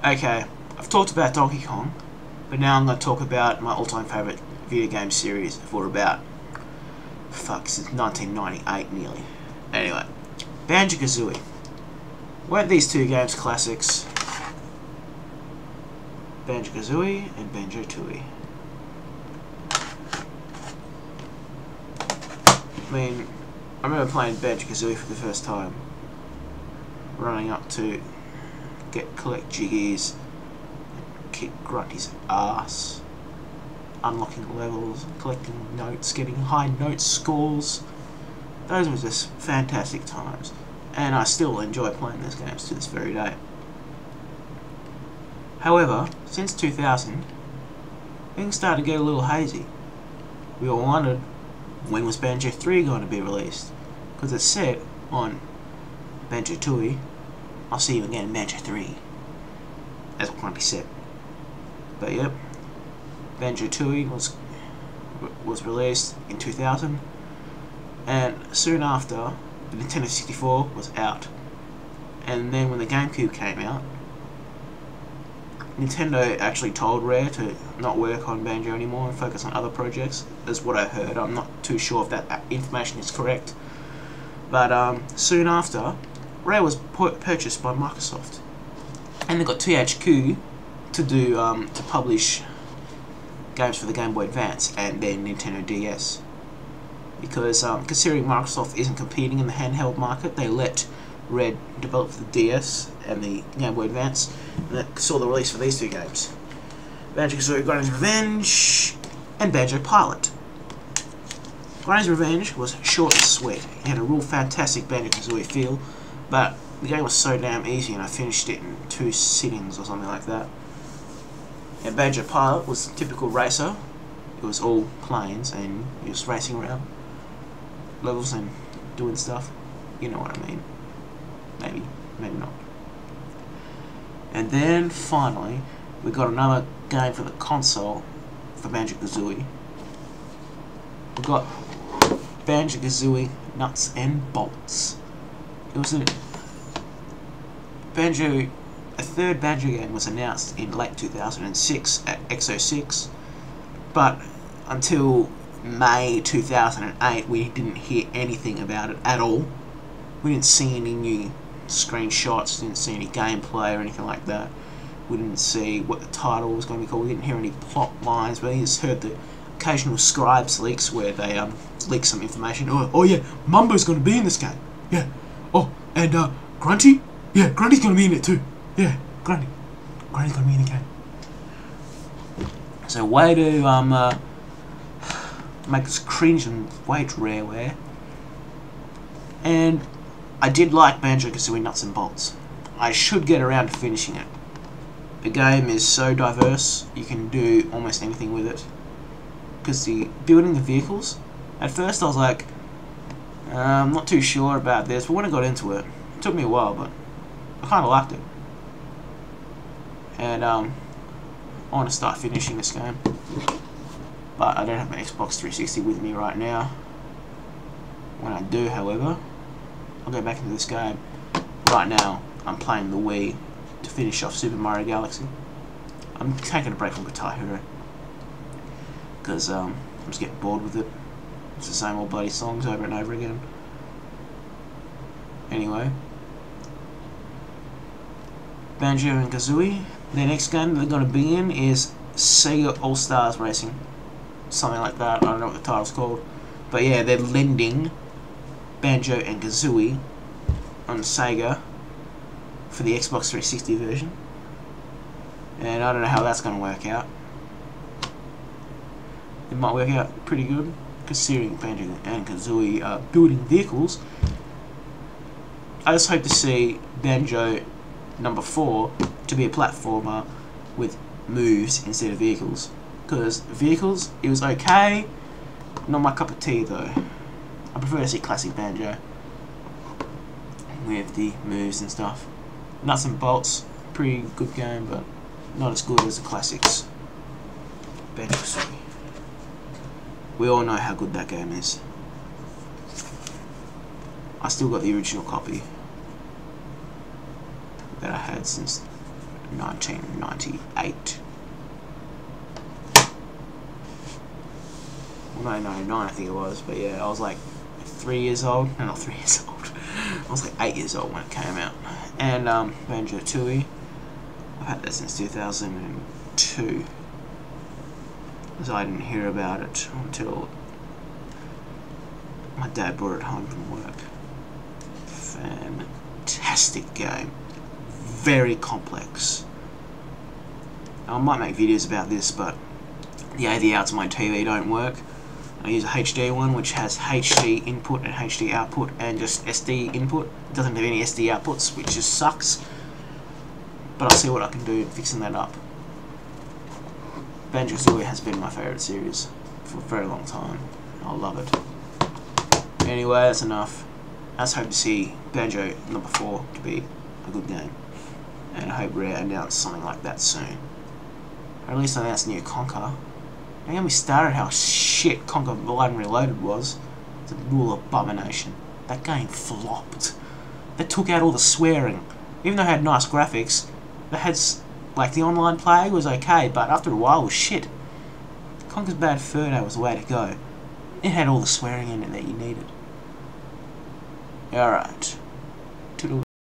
Okay, I've talked about Donkey Kong, but now I'm going to talk about my all-time favourite video game series for about, since 1998 nearly. Anyway, Banjo-Kazooie. Weren't these two games classics? Banjo-Kazooie and Banjo-Tooie. I mean, I remember playing Banjo-Kazooie for the first time, running up to collect jiggies, kick Grunty's ass, unlocking levels, collecting notes, getting high note scores. Those were just fantastic times, and I still enjoy playing those games to this very day. However, since 2000, things started to get a little hazy. We all wondered, when was Banjo 3 going to be released? Because it said on Banjo-Tooie, "I'll see you again in Banjo 3. That's what Grumpy said. But yep, Banjo-Tooie was released in 2000, and soon after, the Nintendo 64 was out. And then when the GameCube came out, Nintendo actually told Rare to not work on Banjo anymore and focus on other projects, is what I heard. I'm not too sure if that information is correct. But soon after, Rare was purchased by Microsoft, and they got THQ to do to publish games for the Game Boy Advance and then Nintendo DS. Because considering Microsoft isn't competing in the handheld market, they let Rare develop the DS and the Game Boy Advance, and that saw the release for these two games: Banjo-Kazooie Grunty's Revenge and Banjo Pilot. Grunty's Revenge was short and sweet. It had a real fantastic Banjo-Kazooie feel, but the game was so damn easy and I finished it in 2 sittings or something like that. And Banjo Pilot was a typical racer. It was all planes and you was racing around levels and doing stuff. You know what I mean. Maybe, maybe not. And then finally, we got another game for the console for Banjo-Kazooie. We got Banjo-Kazooie Nuts and Bolts. It was a third Banjo game was announced in late 2006 at X06, but until May 2008 we didn't hear anything about it at all. We didn't see any new screenshots, didn't see any gameplay or anything like that. We didn't see what the title was going to be called. We didn't hear any plot lines, but we just heard the occasional Scribes leaks where they leak some information. Oh yeah, Mumbo's going to be in this game. Yeah. Oh, and Grunty? Yeah, Grunty's going to be in it too. Yeah, Grunty's going to be in the game. So way to make us cringe and way to Rareware. And I did like Banjo-Kazooie Nuts and Bolts. I should get around to finishing it. The game is so diverse, you can do almost anything with it. Because building the vehicles, at first I was like, I'm not too sure about this, but when I got into it, it took me a while, but I kind of liked it. And I want to start finishing this game, but I don't have my Xbox 360 with me right now. When I do, however, I'll go back into this game. Right now, I'm playing the Wii to finish off Super Mario Galaxy. I'm taking a break from Guitar Hero because I'm just getting bored with it. It's the same old bloody songs over and over again. Anyway, Banjo and Kazooie. The next game they're going to be in is Sega All Stars Racing, something like that. I don't know what the title's called, but yeah, they're lending Banjo and Kazooie on Sega for the Xbox 360 version, and I don't know how that's going to work out. It might work out pretty good, considering Banjo and Kazooie are building vehicles. I just hope to see Banjo number 4 to be a platformer with moves instead of vehicles, because vehicles, it was okay, not my cup of tea though. I prefer to see classic Banjo with the moves and stuff. Nuts and Bolts, pretty good game, but not as good as the classics. Banjo-Kazooie. We all know how good that game is. I still got the original copy that I had since 1998. Well, 1999 I think it was, but yeah, I was like 3 years old. No, not 3 years old. I was like 8 years old when it came out. And Banjo-Kazooie, I've had that since 2002. Because I didn't hear about it until my dad brought it home from work. Fantastic game. Very complex. I might make videos about this, but the AV outs on my TV don't work. I use a HD one which has HD input and HD output and just SD input. It doesn't have any SD outputs, which just sucks. But I'll see what I can do in fixing that up. Banjo-Kazooie has been my favourite series for a very long time. I love it. Anyway, that's enough. I just hope to see Banjo number 4 to be a good game. And I hope Rare announce something like that soon. Or at least announce New Conquer. Don't get me started how shit Conquer Blood and Reloaded was. It's a real abomination. That game flopped. They took out all the swearing. Even though it had nice graphics, they had, like, the online play was okay, but after a while it was shit. Conquer's Bad Fur Day was the way to go. It had all the swearing in it that you needed. Alright.